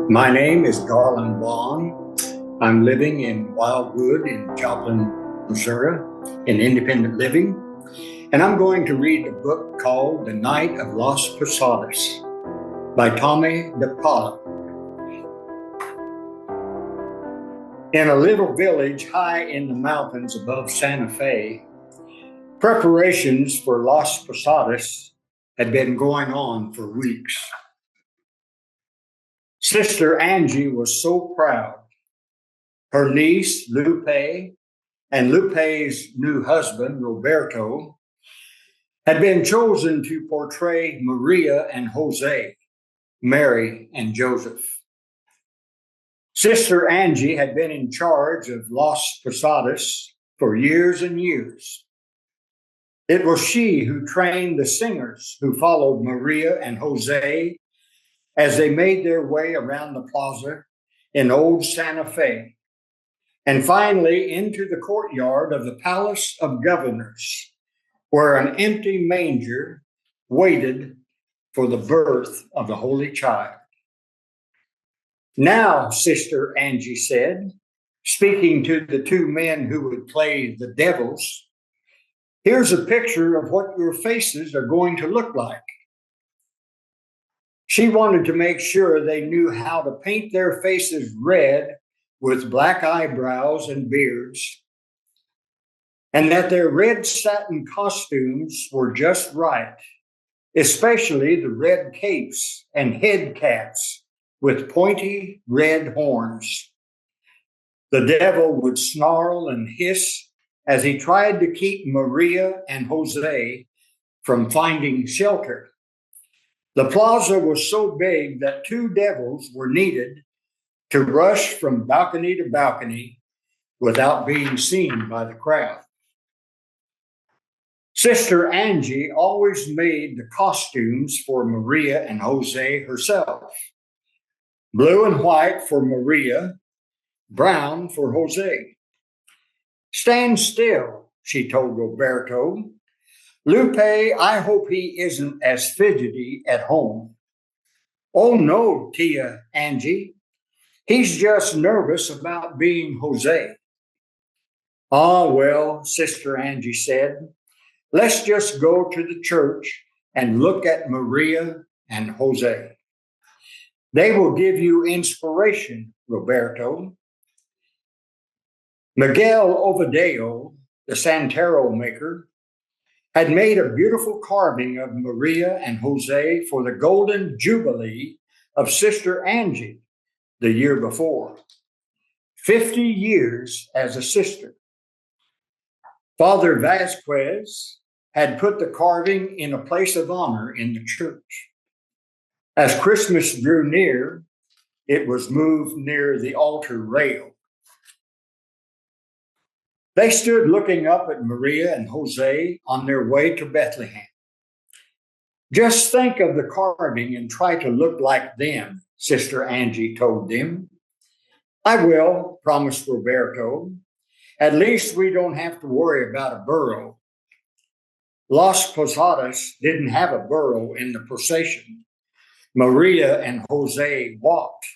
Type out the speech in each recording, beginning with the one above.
My name is Garland Bohn. I'm living in Wildwood in Joplin, Missouri, in independent living, and I'm going to read a book called The Night of Las Posadas by Tomie dePaola. In a little village high in the mountains above Santa Fe, preparations for Las Posadas had been going on for weeks. Sister Angie was so proud. Her niece, Lupe, and Lupe's new husband, Roberto, had been chosen to portray Maria and Jose, Mary and Joseph. Sister Angie had been in charge of Las Posadas for years and years. It was she who trained the singers who followed Maria and Jose as they made their way around the plaza in old Santa Fe, and finally into the courtyard of the Palace of Governors, where an empty manger waited for the birth of the Holy Child. Now, Sister Angie said, speaking to the two men who would play the devils, here's a picture of what your faces are going to look like. She wanted to make sure they knew how to paint their faces red with black eyebrows and beards, and that their red satin costumes were just right, especially the red capes and head caps with pointy red horns. The devil would snarl and hiss as he tried to keep Maria and Jose from finding shelter. The plaza was so big that two devils were needed to rush from balcony to balcony without being seen by the crowd. Sister Angie always made the costumes for Maria and Jose herself. Blue and white for Maria, brown for Jose. Stand still, she told Roberto. Lupe, I hope he isn't as fidgety at home. Oh no, Tia Angie. He's just nervous about being Jose. Ah, well, Sister Angie said, let's just go to the church and look at Maria and Jose. They will give you inspiration, Roberto. Miguel Ovadio, the Santero maker, had made a beautiful carving of Maria and Jose for the Golden Jubilee of Sister Angie the year before. 50 years as a sister. Father Vasquez had put the carving in a place of honor in the church. As Christmas drew near, it was moved near the altar rail. They stood looking up at Maria and Jose on their way to Bethlehem. Just think of the carving and try to look like them, Sister Angie told them. I will, promised Roberto. At least we don't have to worry about a burro. Las Posadas didn't have a burro in the procession. Maria and Jose walked.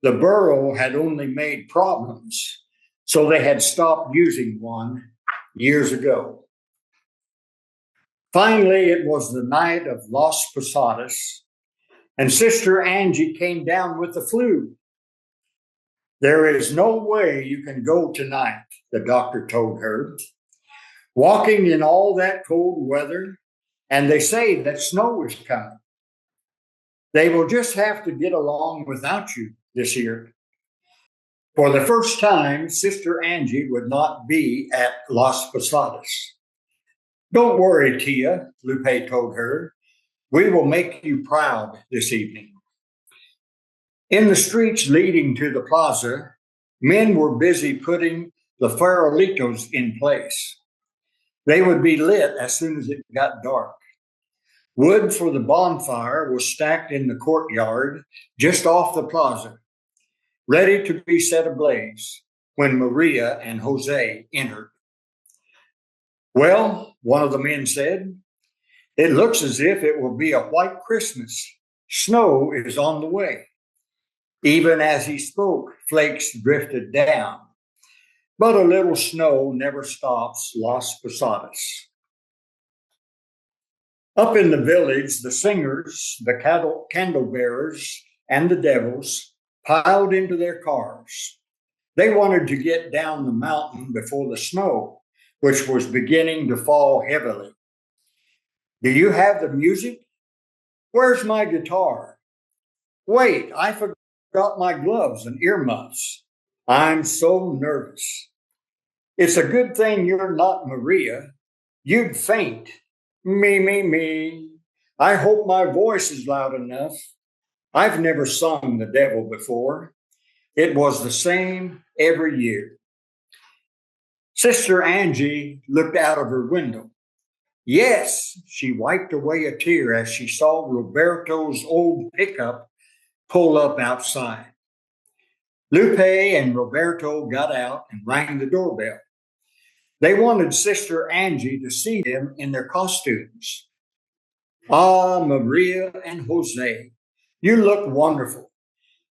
The burro had only made problems, so they had stopped using one years ago. Finally, it was the night of Las Posadas, and Sister Angie came down with the flu. There is no way you can go tonight, the doctor told her. Walking in all that cold weather, and they say that snow is coming. They will just have to get along without you this year. For the first time, Sister Angie would not be at Las Posadas. Don't worry, Tia, Lupe told her. We will make you proud this evening. In the streets leading to the plaza, men were busy putting the farolitos in place. They would be lit as soon as it got dark. Wood for the bonfire was stacked in the courtyard just off the plaza, ready to be set ablaze when Maria and Jose entered. Well, one of the men said, it looks as if it will be a white Christmas. Snow is on the way. Even as he spoke, flakes drifted down. But a little snow never stops Las Posadas. Up in the village, the singers, the candle bearers, and the devils piled into their cars. They wanted to get down the mountain before the snow, which was beginning to fall heavily. Do you have the music? Where's my guitar? Wait, I forgot my gloves and earmuffs. I'm so nervous. It's a good thing you're not Maria. You'd faint. Me. I hope my voice is loud enough. I've never sung the devil before. It was the same every year. Sister Angie looked out of her window. Yes, she wiped away a tear as she saw Roberto's old pickup pull up outside. Lupe and Roberto got out and rang the doorbell. They wanted Sister Angie to see them in their costumes. Ah, Maria and Jose, you look wonderful.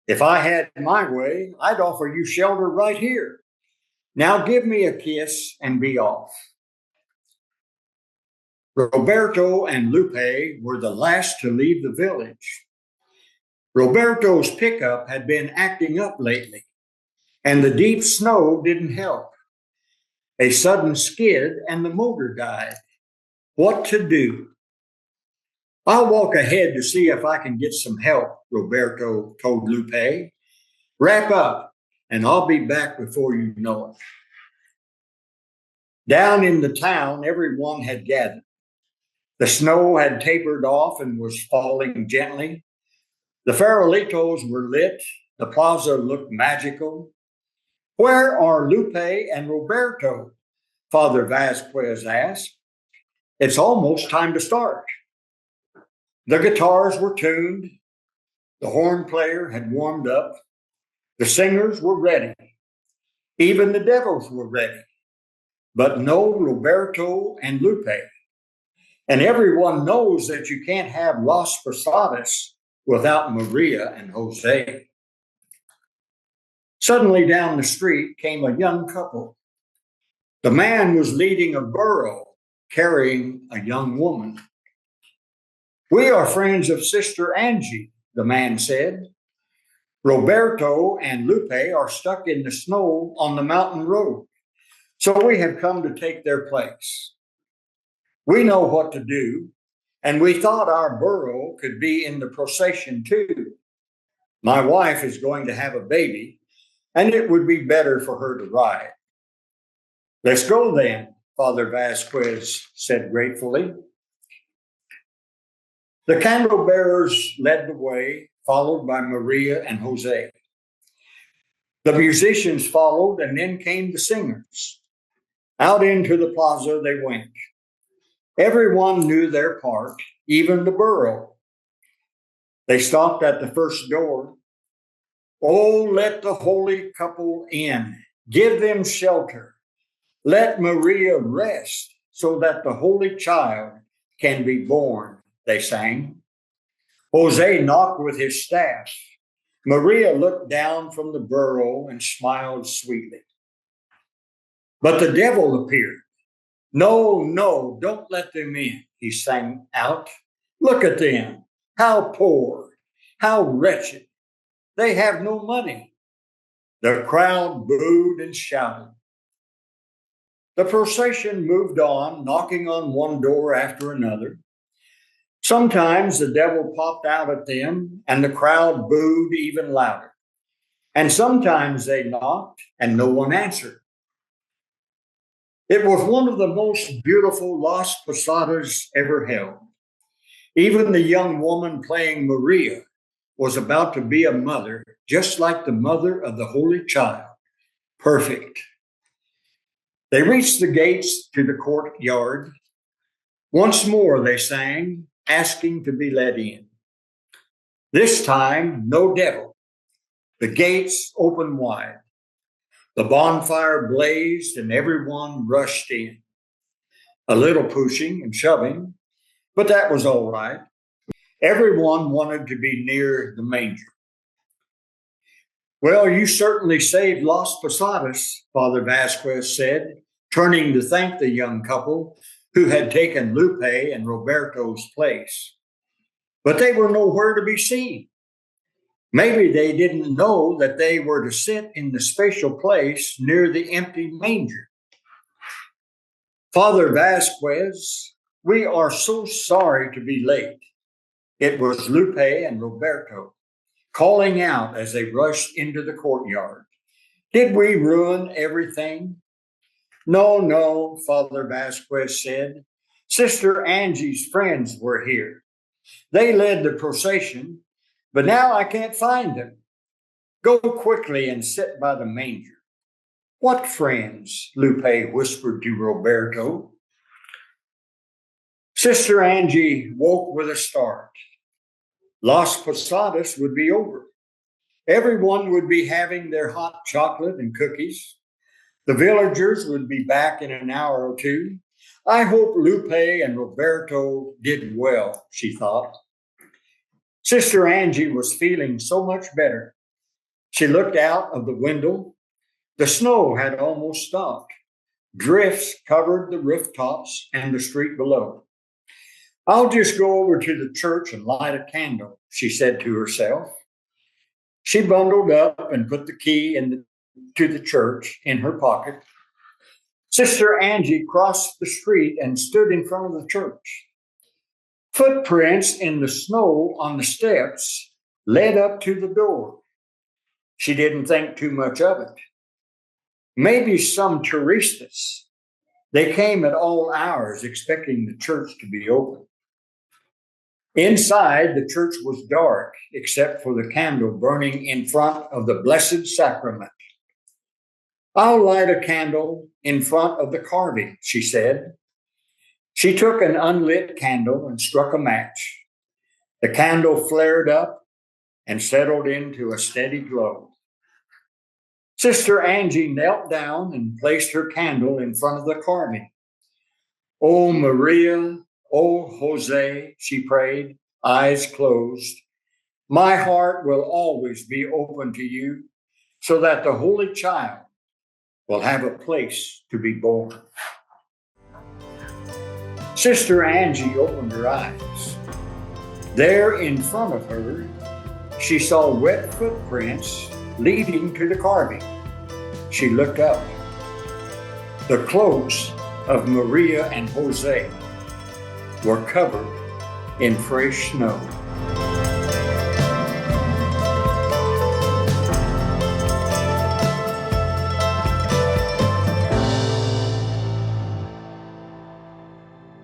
If I had my way, I'd offer you shelter right here. Now give me a kiss and be off. Roberto and Lupe were the last to leave the village. Roberto's pickup had been acting up lately, and the deep snow didn't help. A sudden skid and the motor died. What to do? I'll walk ahead to see if I can get some help, Roberto told Lupe. Wrap up, and I'll be back before you know it. Down in the town, everyone had gathered. The snow had tapered off and was falling gently. The farolitos were lit. The plaza looked magical. Where are Lupe and Roberto? Father Vasquez asked. It's almost time to start. The guitars were tuned. The horn player had warmed up. The singers were ready. Even the devils were ready. But no Roberto and Lupe. And everyone knows that you can't have Las Posadas without Maria and Jose. Suddenly down the street came a young couple. The man was leading a burro, carrying a young woman. We are friends of Sister Angie, the man said. Roberto and Lupe are stuck in the snow on the mountain road, so we have come to take their place. We know what to do, and we thought our burro could be in the procession too. My wife is going to have a baby, and it would be better for her to ride. Let's go then, Father Vasquez said gratefully. The candle bearers led the way, followed by Maria and Jose. The musicians followed, and then came the singers. Out into the plaza they went. Everyone knew their part, even the burro. They stopped at the first door. Oh, let the holy couple in. Give them shelter. Let Maria rest so that the holy child can be born, they sang. Jose knocked with his staff. Maria looked down from the burro and smiled sweetly. But the devil appeared. No, don't let them in, he sang out. Look at them. How poor, how wretched. They have no money. The crowd booed and shouted. The procession moved on, knocking on one door after another. Sometimes the devil popped out at them, and the crowd booed even louder. And sometimes they knocked, and no one answered. It was one of the most beautiful Las Posadas ever held. Even the young woman playing Maria was about to be a mother, just like the mother of the Holy Child. Perfect. They reached the gates to the courtyard. Once more they sang, asking to be let in. This time, no devil. The gates opened wide. The bonfire blazed and everyone rushed in. A little pushing and shoving, but that was all right. Everyone wanted to be near the manger. Well, you certainly saved Las Posadas, Father Vasquez said, turning to thank the young couple who had taken Lupe and Roberto's place. But they were nowhere to be seen. Maybe they didn't know that they were to sit in the special place near the empty manger. Father Vasquez, we are so sorry to be late. It was Lupe and Roberto calling out as they rushed into the courtyard. Did we ruin everything? No, Father Vasquez said. Sister Angie's friends were here. They led the procession, but now I can't find them. Go quickly and sit by the manger. What friends? Lupe whispered to Roberto. Sister Angie woke with a start. Las Posadas would be over. Everyone would be having their hot chocolate and cookies. The villagers would be back in an hour or two. I hope Lupe and Roberto did well, she thought. Sister Angie was feeling so much better. She looked out of the window. The snow had almost stopped. Drifts covered the rooftops and the street below. I'll just go over to the church and light a candle, she said to herself. She bundled up and put the key to the church in her pocket. Sister Angie crossed the street and stood in front of the church. Footprints in the snow on the steps led up to the door. She didn't think too much of it. Maybe some touristas. They came at all hours expecting the church to be open. Inside, the church was dark, except for the candle burning in front of the Blessed Sacrament. I'll light a candle in front of the carving, she said. She took an unlit candle and struck a match. The candle flared up and settled into a steady glow. Sister Angie knelt down and placed her candle in front of the carving. Oh, Maria, oh, Jose, she prayed, eyes closed. My heart will always be open to you so that the Holy Child will have a place to be born. Sister Angie opened her eyes. There in front of her, she saw wet footprints leading to the carving. She looked up. The cloaks of Maria and Jose were covered in fresh snow.